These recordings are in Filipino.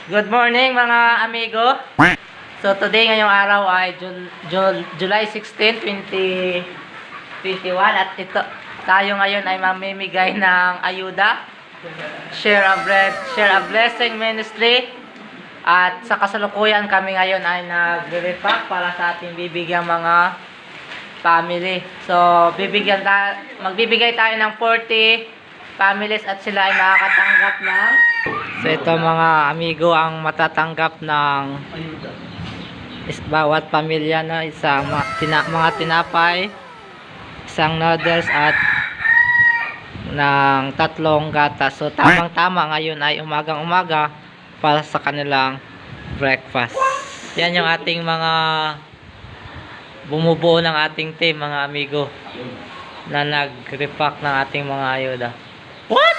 Good morning mga amigo. So today ngayong araw ay July 16, 2021 at ito tayo ngayon ay mamimigay ng ayuda. Share a blessing ministry. At sa kasalukuyan kami ngayon ay nagre-repack para sa ating bibigyang mga family. So magbibigay tayo ng 40 families at sila ay makakatanggap ng ito mga amigo ang matatanggap ng bawat pamilya na isang mga tinapay, isang noodles at ng 3 gatas. So tamang-tama ngayon ay umagang-umaga para sa kanilang breakfast. Yan yung ating mga bumubuo ng ating team mga amigo na nag-repack ng ating mga ayuda. What?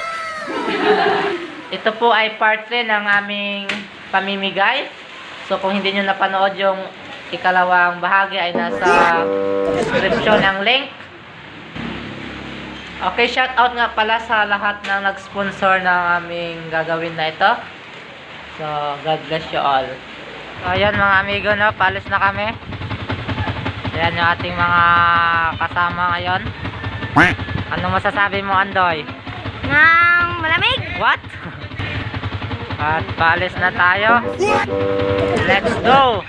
Ito po ay part 3 ng aming pamimigay. So kung hindi nyo napanood yung ikalawang bahagi ay nasa description ng link. Okay, shout out nga pala sa lahat ng nag-sponsor ng aming gagawin na ito. So God bless you all. So ayan mga amigo, no, paalis na kami. Ayan yung ating mga kasama ngayon. Anong masasabi mo, Andoy? Nang malamig. What? At paalis na tayo. Let's go!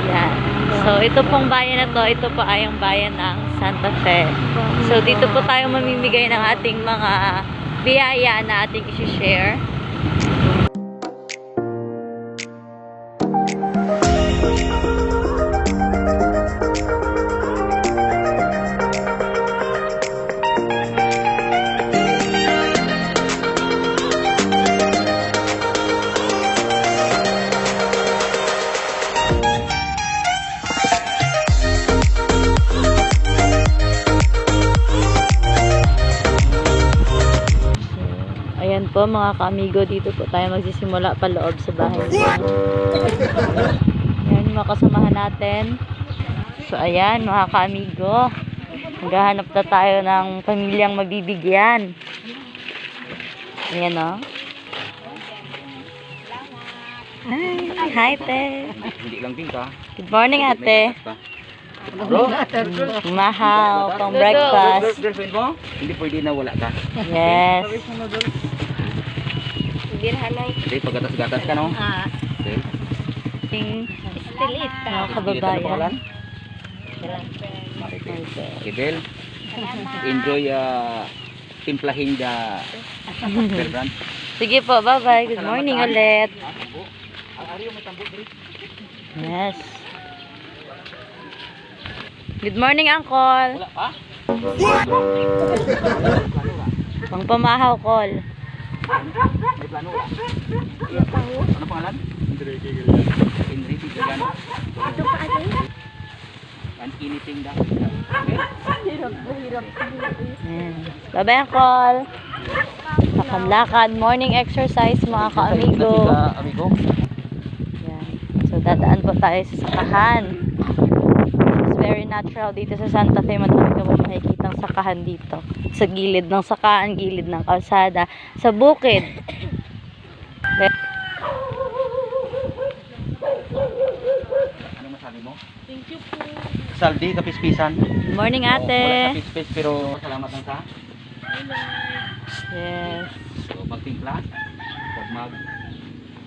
Yan. So, ito pong bayan na to, ito po ay ang bayan ng Santa Fe. So, dito po tayo mamimigay ng ating mga biyaya na ating isi-share. Ayan po mga ka-amigo, dito po tayo magsisimula paloob sa bahay nila. Ayan yung mga kasamahan natin. So ayan mga ka-amigo, maghahanap na tayo ng pamilyang mabibigyan. Ayan o. Hi te. Hindi lang din ka. Good morning ate. Bro, Mahaw, pang breakfast. girlfriend mo? Hindi pwede na wala ka. Yes. Hindi, paggatas-gatas ka, no? Okay. Stilit. Mga Ano kababayan. pangalan? Kibel. Enjoy timplahin the Belgrand. Sige po, bye-bye. Good morning ulit. Yes. Good morning, Uncle. Wala pa? Pang pamahaw, call. May plano wala? Ano pangalan? Enrique Gagano. And anything daw. Okay? Yes. Bye-bye, Uncle. Lakad-lakad. Morning exercise, mga ka-amigo. Amigo. Yan. So, dadaan po tayo sa sakahan. It's very natural dito sa Santa Fe. Madami ka po makikitang sakahan dito. Sa gilid ng sakahan, gilid ng kalsada, sa bukid. Ano masabi mo? Thank you po. Saldi, kapispisan. Good morning, Wala ate. sa pispis pero salamat lang sa. Yes. So, magtimpla. Huwag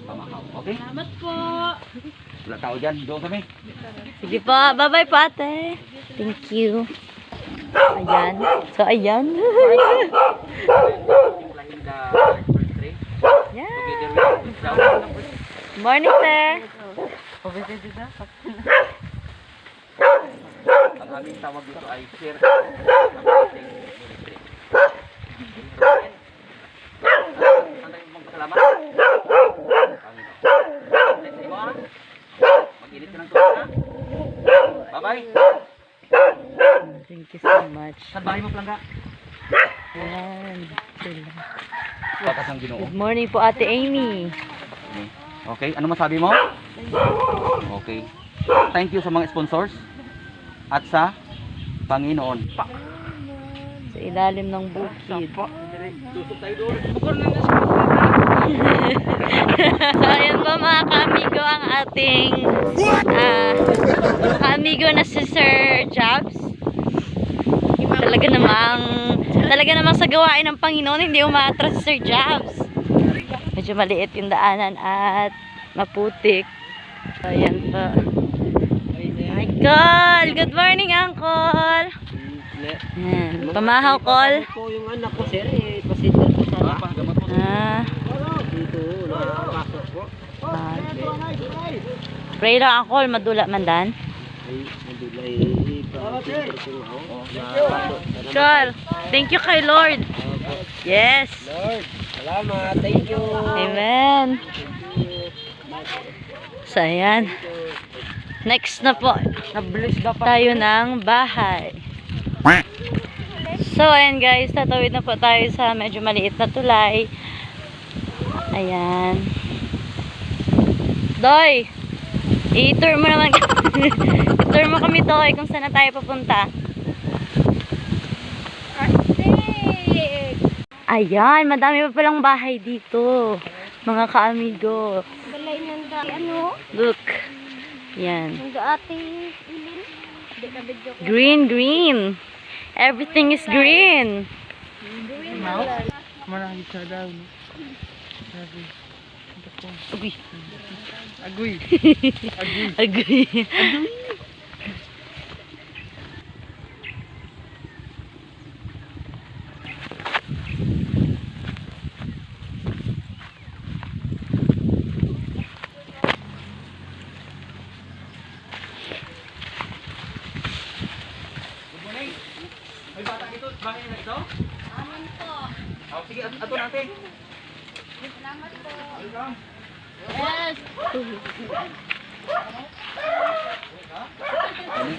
pamakaw. Okay? Salamat po. Wala tao dyan. Doon kami. Sige po. Bye-bye po, ate. Thank you. Ayan. So, ayan. Timplahin the birthday. Yeah. Together with the Good morning, te. ang aming tawag dito ay share. Salamat. Mag-init ka ng tubig ha. Bye-bye. Thank you so much. Saan bahay mo, Plangga? Ayan. Bakas ng Ginoo. Good morning po, ate Amy. Okay, ano masabi mo? Okay. Thank you sa mga sponsors at sa Panginoon. Sa ilalim ng bukid. Tusok tayo doon. Bukod na So, ayan po mga ka-amigo ang ating ka-amigo na si Sir Jobs. Talaga namang sa gawain ng Panginoon, hindi umatras si Sir Jobs. Medyo maliit yung daanan at maputik. So, ayan po. Uncle! Good morning, Uncle! Ayan. Pamahaw, Col. Po yung anak ko, sir, pasito po sa Dito, nakapasok po. Pray lang, Uncle. Madula man dan. Ay, madulay Col, thank you kay Lord. Yes. Lord, salamat. Thank you. Amen. So, ayan. Next na po. Na-bless dapat. Tayo ng bahay. So, ayan guys. Tatawid na po tayo sa medyo maliit na tulay. Ayan. Doy! I-tour mo naman. I-tour mo kami, Doy, kung saan na tayo papunta. Ayan, madami pa palang bahay dito. Mga ka-amigo. Balay ng ano? Look. Yan. Ang ate ilin. Hindi ka video ko. Green, green. Everything is green. Marami sa daw. Agoy. Agoy. Agoy. May bata dito, bahay na ito? Amin po. Oh, sige, ato natin. Salamat po. Welcome. Yes.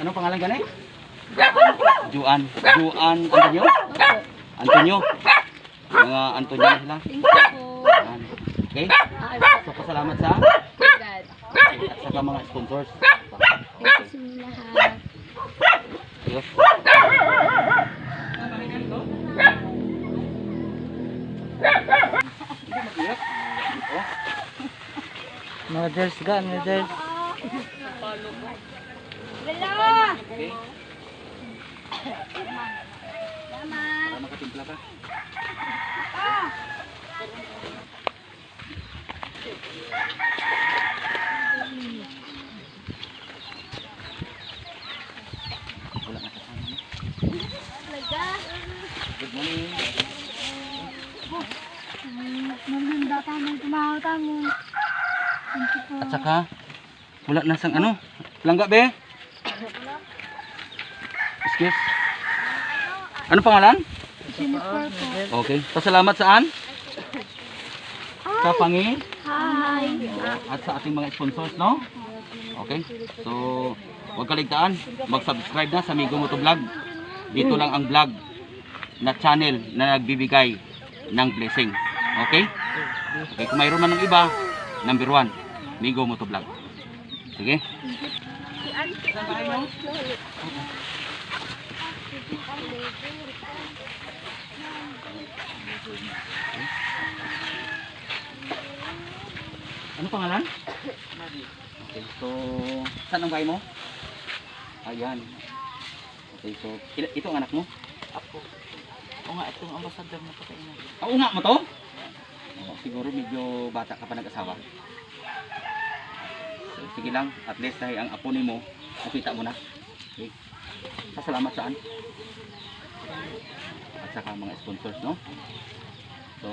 Ano pangalan gani? Juan. Juan Antonio? Antonio. Mga Antonio na sila. Thank you po. Yan. Okay? So, pasalamat sa God. at saka mga sponsors. Thank you sa inyo lahat. Yes. Noodles ga, noodles. Wala. Okay? Para makatimpla ka. Wala na kasama mo. Good morning. Maganda tamang tumahaw tamon. Thank you po. At saka, wala na sang ano? Langga be? Excuse. Ano pangalan? Jennifer po. Okay. Pasalamat saan? Sa Pangi Hi. at sa ating mga sponsors, no? Okay. So, huwag kaligtaan. Mag-subscribe na sa Migo Moto Vlog. Dito lang ang vlog na channel na nagbibigay ng blessing. Okay? Okay, kung mayroon man ng iba, number 1, Migo Moto Vlog. Sige? Ano pangalan? Okay, so saan ang bahay mo? Ayan. Okay, so ito ang anak mo? Ako. O nga, itong ambassador na patay na. Oo nga mo to? Oh, siguro medyo bata ka pa nag-asawa. So, sige lang, at least dahil ang apo ni mo, nakita mo na. Okay. Pasalamat saan? At saka mga sponsors, no? So,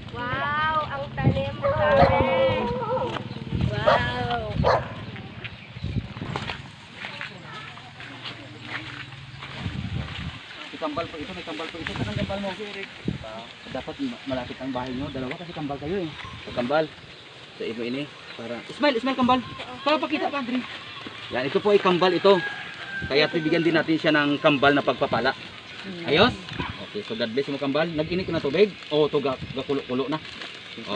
Wow, ang talim mo kami. Wow. may kambal po ito, may kambal po ito. Saan ang kambal mo? Dapat malapit ang bahay nyo. Dalawa kasi kambal kayo eh. So, kambal. So, ito ini. Para... Smile, smile kambal. Para pakita pa, Adri. Yan, ito po ay kambal ito. Kaya bibigyan din natin siya ng kambal na pagpapala. Ayos? Okay, so God bless mo kambal. Nag-init ko na tubig? O, ito gakulo-kulo na.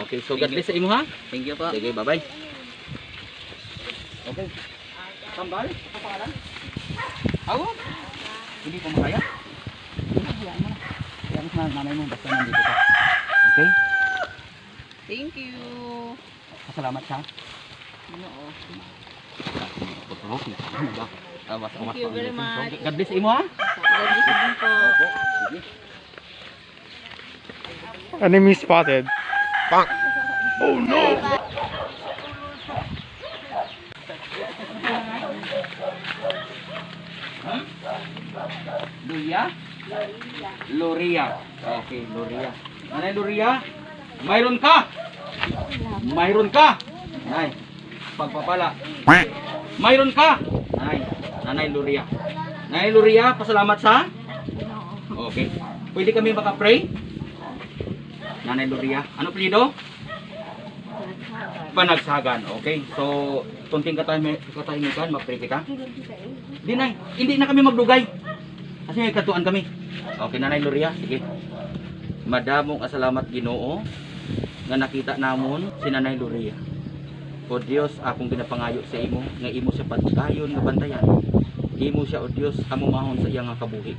Okay, so God bless sa imo ha. Thank you po. Sige, bye-bye. Okay. Kambal, ano pangalan? Awo? Hindi po makaya? Ayan mo na. Ayan Sabi sa nanay mo, basta nandito ka. Okay? Thank you. Salamat sa. Oo. Thank you very much. God bless imo ha. God bless you din po. Opo. Sige. Enemy spotted. Luria? Luria. Okay, Luria. Nanay Luria, mayroon ka. Mayroon ka. Nay, pagpapala. Mayroon ka. Nanay Luria. Nanay Luria, pasalamat sa? Okay. Pwede kami maka-pray? Nanay Luria. Ano apelyido? Panagsagan. Okay. So, tunting katahimukan, mag-pray kita. Di nay, hindi na kami magdugay. Kasi may katuan kami. Okay, Nanay Luria, sige. Madamong asalamat Ginoo nga nakita namon si Nanay Luria. O Dios, akong ginapangayo sa imo nga imo siya pagkayon nga bantayan. Imo siya o Dios amo mahon sa iyang kabuhi.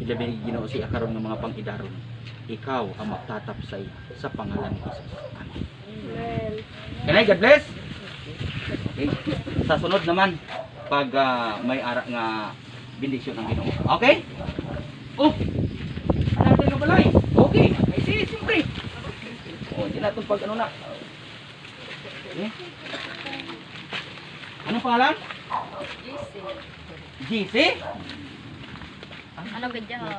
Ilabi Ginoo siya karon ng mga pangidaron. Ikaw ang magtatapsay sa pangalan ni Jesus. Amen. Kanay, God bless. Okay. Sa sunod naman pag may ara nga bendisyon ng Ginoo. Okay? Oh. Ano natin nga balay? Okay. Ay di siyempre. Oh, di natin pag ano na. Okay. Anong pangalan? GC. Ano gadya ho?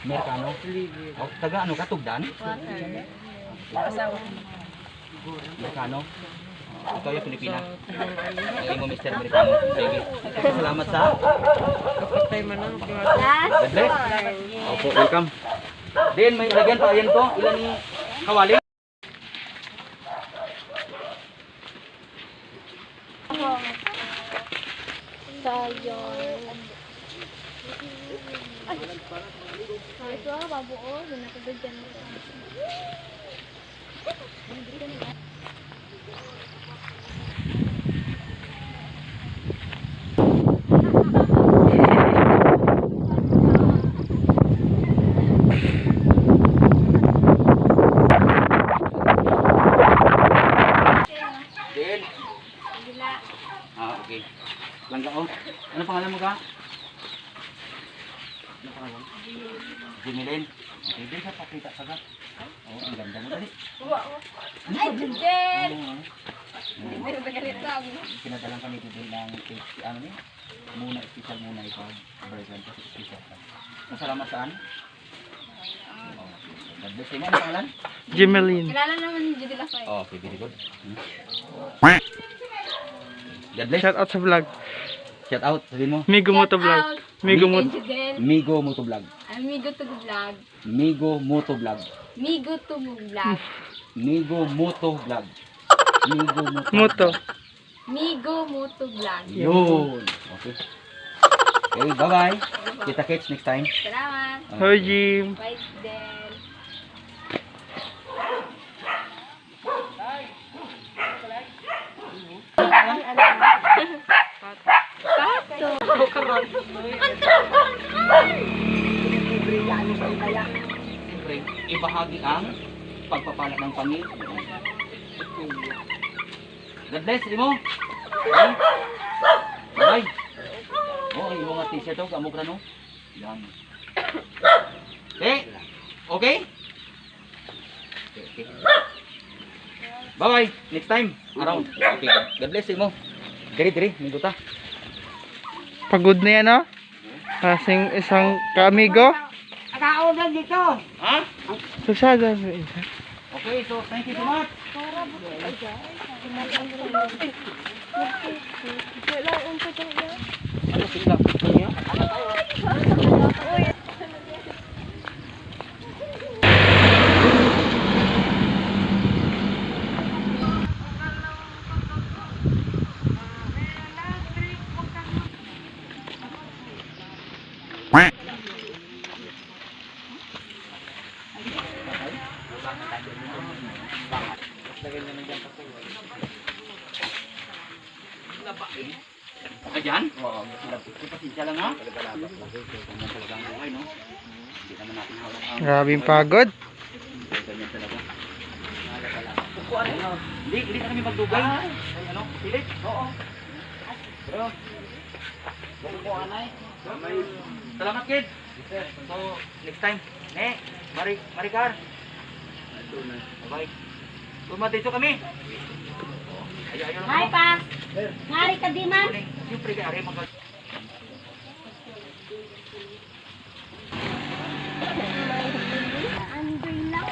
Amerikano? Oh, taga ano ka? Tugdan? Amerikano? Ikaw yung Pilipina? Ay mo Mr. Amerikano. Sige. Salamat sa. God bless. Opo, welcome. Then may lagyan pa ayan ko. Ilan ni kawali? Ito ah, babuo. Doon ako dyan. Then. Okay. Langga oh. Ano pangalan mo ka? Ano pangalan? Jimilin. Okay, di ka pakita ka. Oh, ang ganda mo dali. Ay, Jen! Pinadalang kami dito ng ano ni? Muna special muna ito. Version kasi special. Masalamat saan? God bless mo. Ano pangalan? Jimeline. Kilala naman ni Judy Lafay. Oh, okay, very good. God bless. Shout out sa vlog. Shout out, sabihin mo. Migo Moto Vlog. Migo Moto. Migo Moto Vlog. Amigo to vlog. Migo Moto Vlog. Migo to vlog. Migo Moto Vlog. Migo Moto. Moto. Migo Moto vlog. Yun. Okay. Okay, bye-bye. Kita kits next time. Salamat. Hoy, Jim. Bye, Del. Siyempre, ibahagi ang pagpapala ng Panginoon. God bless, imo. Okay. Bye. Oh, yung mga t-shirt to, gamok na no. Yan. Okay? Okay? Okay. Bye-bye. Next time. Around. Okay. God bless imo. Diri, may guta. Pagod na yan, oh. Kasing isang kaamigo. Ha? Susada. Okay, so thank you so much. Ano sila? ka dyan? Oo. Pasensya lang ha. Ganyan talaga ang buhay, no? Hindi naman natin hawak ang... Grabing pagod. Ganyan talaga. Upuan eh. Hindi na kami magdugay. Ay, ano? Pilit? Oo. Pero, upuan ay. Salamat, kid. So, next time. Maricar. Bye. Tumat dito kami. Ayaw Hi, lang. pa. Ngari ka di man. Siyempre, kaya rin mag... Andoy lang.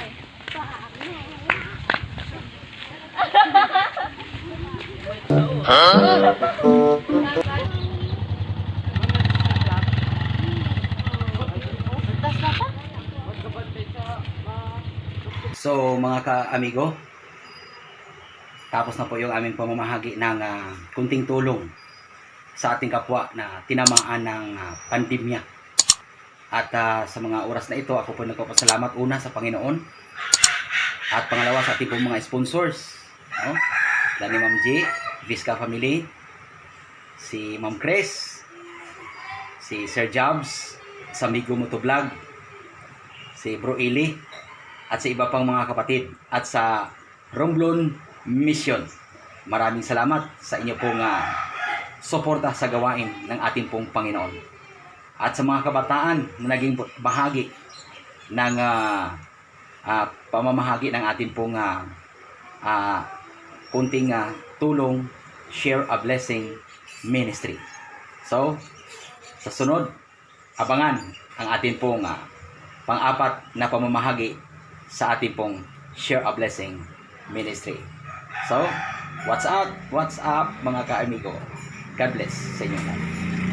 So mga ka-amigo, tapos na po yung aming pamamahagi ng kunting tulong sa ating kapwa na tinamaan ng pandemya. At sa mga oras na ito, ako po nagpapasalamat una sa Panginoon at pangalawa sa ating pong mga sponsors, no? Ni Ma'am G, Vizca Family, si Ma'am Chris, si Sir Jobs, sa Migo Motovlog, si Bro Eli, at sa iba pang mga kapatid, at sa Romblon Mission. Maraming salamat sa inyo pong suporta sa gawain ng ating pong Panginoon. At sa mga kabataan na naging bahagi ng pamamahagi ng ating pong kunting tulong, Share a Blessing Ministry. So, sa sunod, abangan ang ating pong pang-apat na pamamahagi sa ating pong Share a Blessing Ministry. So, what's up mga ka-amigo? God bless sa inyo.